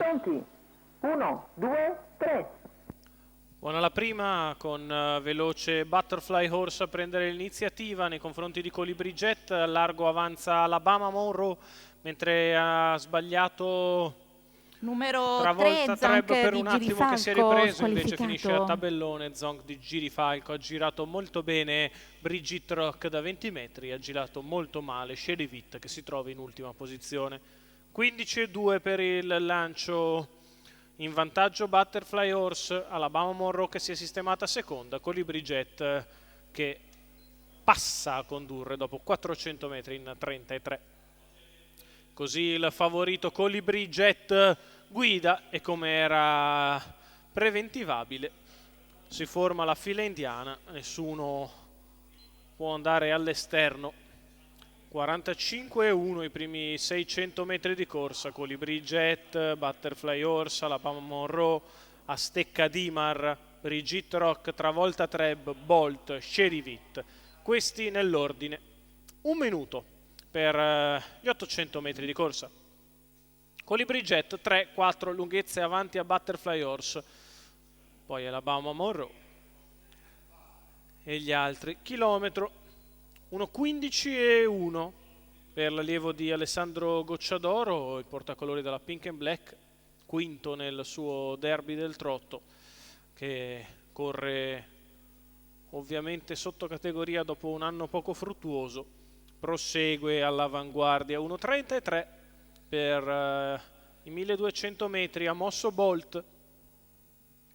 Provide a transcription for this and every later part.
Pronti? 1, 2, 3. Buona la prima con veloce Butterfly Horse a prendere l'iniziativa nei confronti di Colibri Jet. A largo avanza Alabama Monroe, mentre ha sbagliato Numero 3, travolta Treb Zonk per di un attimo che si è Girifalco, ripreso, invece finisce a squalificato. tabellone. Zonk di Girifalco ha girato molto bene Brigitte Rock da 20 metri, ha girato molto male Sherivit che si trova in ultima posizione. 15-2 per il lancio. In vantaggio Butterfly Horse, Alabama Monroe che si è sistemata seconda, Colibri Jet che passa a condurre dopo 400 metri in 33. Così il favorito Colibri Jet guida e come era preventivabile si forma la fila indiana, nessuno può andare all'esterno. 45-1 i primi 600 metri di corsa, Colibri Jet, Butterfly Horse, Alabama Monroe, Azteca Dimar, Brigitte Rock, Travolta Treb, Bolt, Sherivit. Questi nell'ordine. Un minuto per gli 800 metri di corsa. Colibri Jet 3-4 lunghezze avanti a Butterfly Horse, poi Alabama Monroe e gli altri. Chilometro 1:15-1 per l'allievo di Alessandro Gocciadoro, il portacolori della Pink and Black, quinto nel suo derby del trotto, che corre ovviamente sotto categoria dopo un anno poco fruttuoso, prosegue all'avanguardia. 1:33 per i 1200 metri, ha mosso Bolt,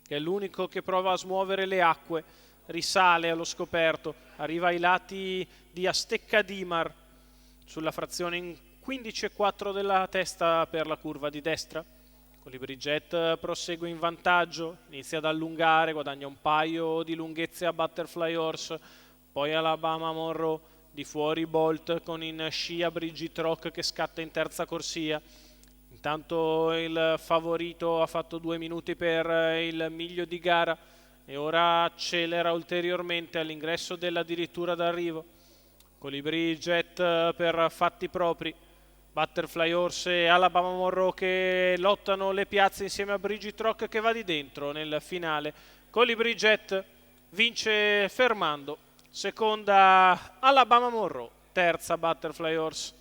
che è l'unico che prova a smuovere le acque, risale allo scoperto, arriva ai lati di Azteca Dimar sulla frazione in 15,4 della testa per la curva di destra. Colibri Jet prosegue in vantaggio, inizia ad allungare, guadagna un paio di lunghezze a Butterfly Horse, poi Alabama Monroe, di fuori Bolt con in scia Brigitte Rock che scatta in terza corsia. Intanto il favorito ha fatto 2 minuti per il miglio di gara e ora accelera ulteriormente all'ingresso dell'addirittura d'arrivo. Colibri Jet per fatti propri, Butterfly Horse e Alabama Monroe che lottano le piazze insieme a Brigitte Rock che va di dentro nel finale. Colibri Jet vince fermando, seconda Alabama Monroe, terza Butterfly Horse.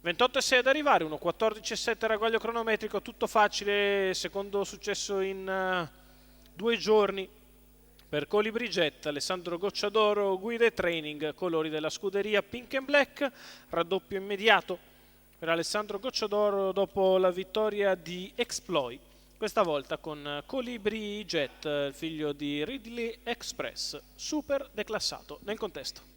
28,6 ad arrivare, 1:14,7 ragguaglio cronometrico, tutto facile, secondo successo in 2 giorni per Colibri Jet. Alessandro Gocciadoro guida e training, colori della scuderia Pink and Black, raddoppio immediato per Alessandro Gocciadoro dopo la vittoria di Exploit, questa volta con Colibri Jet, figlio di Ridley Express, super declassato nel contesto.